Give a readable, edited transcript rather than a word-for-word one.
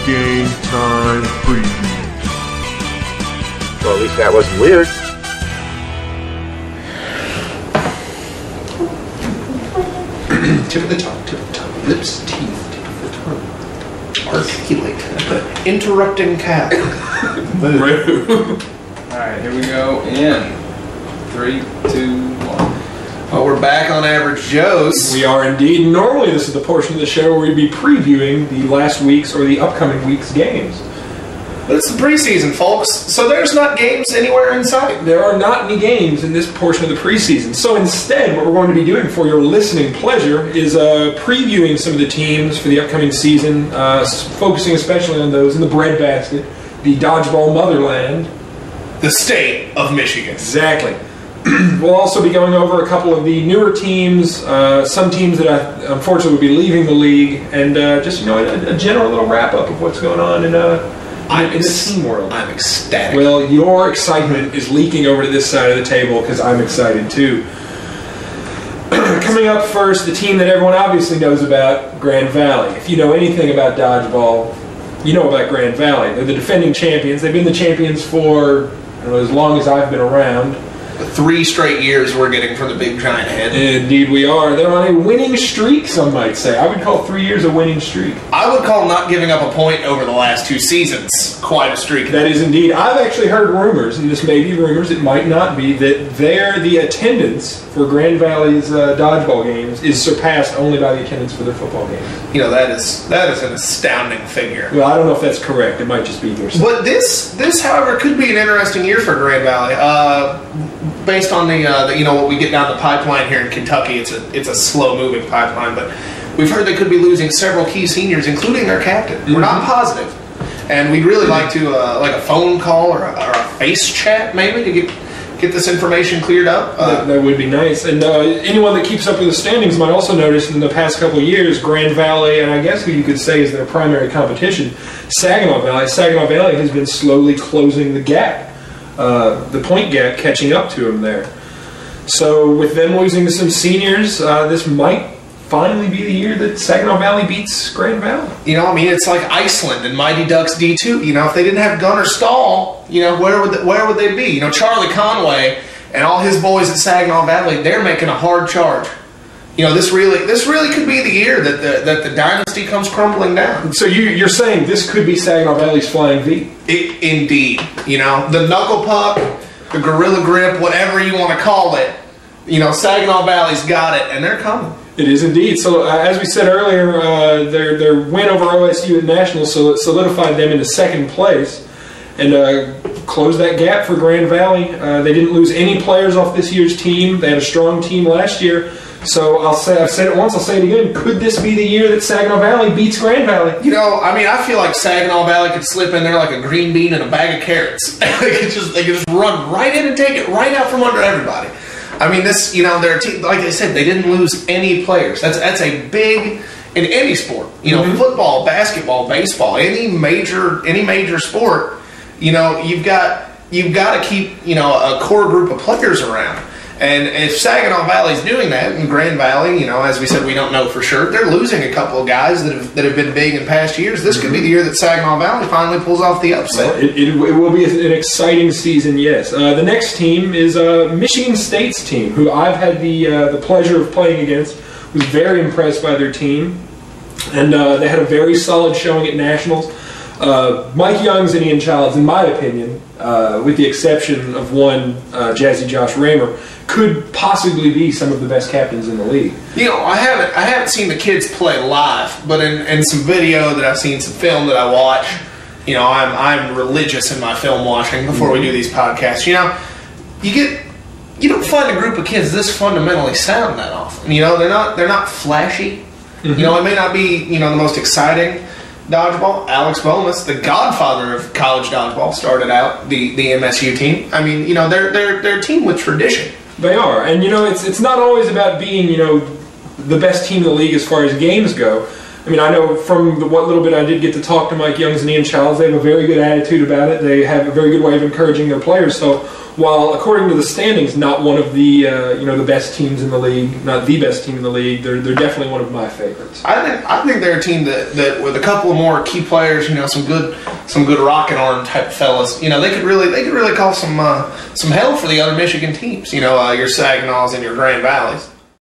Game Time Previews. Well, at least that wasn't weird. Tip of the tongue, lips, teeth, tip of the tongue. Articulate. Interrupting cat. Alright, here we go in 3, 2, 1. Well, we're back on Average Joe's. We are indeed. Normally this is the portion of the show where we'd be previewing the last week's or the upcoming week's games. But it's the preseason, folks, so there's not games anywhere in sight. There are not any games in this portion of the preseason. So instead, what we're going to be doing for your listening pleasure is previewing some of the teams for the upcoming season, focusing especially on those in the breadbasket, the dodgeball motherland. The state of Michigan. Exactly. We'll also be going over a couple of the newer teams, some teams that unfortunately will be leaving the league, and just a general little wrap-up of what's going on in the team world. I'm ecstatic. Well, your excitement is leaking over to this side of the table because I'm excited too. Coming up first, the team that everyone obviously knows about, Grand Valley. If you know anything about dodgeball, you know about Grand Valley. They're the defending champions. They've been the champions for as long as I've been around. 3 straight years we're getting from the big giant head. Indeed we are. They're on a winning streak, some might say. I would call 3 years a winning streak. I would call not giving up a point over the last 2 seasons quite a streak. That is indeed. I've actually heard rumors, and this may be rumors, it might not be, that the attendance for Grand Valley's dodgeball games is surpassed only by the attendance for their football games. That is an astounding figure. Well, I don't know if that's correct. It might just be their. But this, however, could be an interesting year for Grand Valley. Based on the what we get down the pipeline here in Kentucky, it's a slow-moving pipeline, but we've heard they could be losing several key seniors, including their captain. We're not positive, and we'd really like to like a phone call or a face chat maybe to get this information cleared up. That would be nice. And anyone that keeps up with the standings might also notice in the past couple of years, Grand Valley, and I guess who you could say is their primary competition, Saginaw Valley. Saginaw Valley has been slowly closing the gap. The point gap catching up to them there. So with them losing to some seniors, this might finally be the year that Saginaw Valley beats Grand Valley. It's like Iceland and Mighty Ducks D2. If they didn't have Gunnar Stahl, where would they be? Charlie Conway and all his boys at Saginaw Valley, they're making a hard charge. This really could be the year that the dynasty comes crumbling down. So you're saying this could be Saginaw Valley's Flying V? Indeed. The knuckle puck, the gorilla grip, whatever you want to call it, Saginaw Valley's got it, and they're coming. It is indeed. So as we said earlier, their win over OSU at Nationals solidified them into second place and closed that gap for Grand Valley. They didn't lose any players off this year's team. They had a strong team last year. So I've said it once, I'll say it again. Could this be the year that Saginaw Valley beats Grand Valley? I feel like Saginaw Valley could slip in there like a green bean and a bag of carrots. they could just run right in and take it right out from under everybody. Their team, like I said, they didn't lose any players. That's a big in any sport. Football, basketball, baseball, any major sport. You've got to keep a core group of players around. And if Saginaw Valley's doing that, and Grand Valley, as we said, we don't know for sure, they're losing a couple of guys that have been big in past years. This could be the year that Saginaw Valley finally pulls off the upset. Well, it will be an exciting season, yes. The next team is Michigan State's team, who I've had the pleasure of playing against. Was very impressed by their team, and they had a very solid showing at Nationals. Mike Youngs and Ian Childs, in my opinion, with the exception of one, Jazzy Josh Raymer, could possibly be some of the best captains in the league. I haven't seen the kids play live, but in some video that I've seen, some film that I watch, I'm religious in my film watching before we do these podcasts. You don't find a group of kids this fundamentally sound that often. They're not flashy. It may not be the most exciting dodgeball. Alex Bomas, the godfather of college dodgeball, started out the MSU team. They're a team with tradition. They are, and it's not always about being the best team in the league as far as games go. I mean, I know from what little bit I did get to talk to Mike Youngs and Ian Childs, they have a very good attitude about it. They have a very good way of encouraging their players. So while, according to the standings, not one of the the best teams in the league, not the best team in the league, they're definitely one of my favorites. I think they're a team that with a couple of more key players, some good rocket arm type of fellas, they could really cause some hell for the other Michigan teams, your Saginaw's and your Grand Valleys.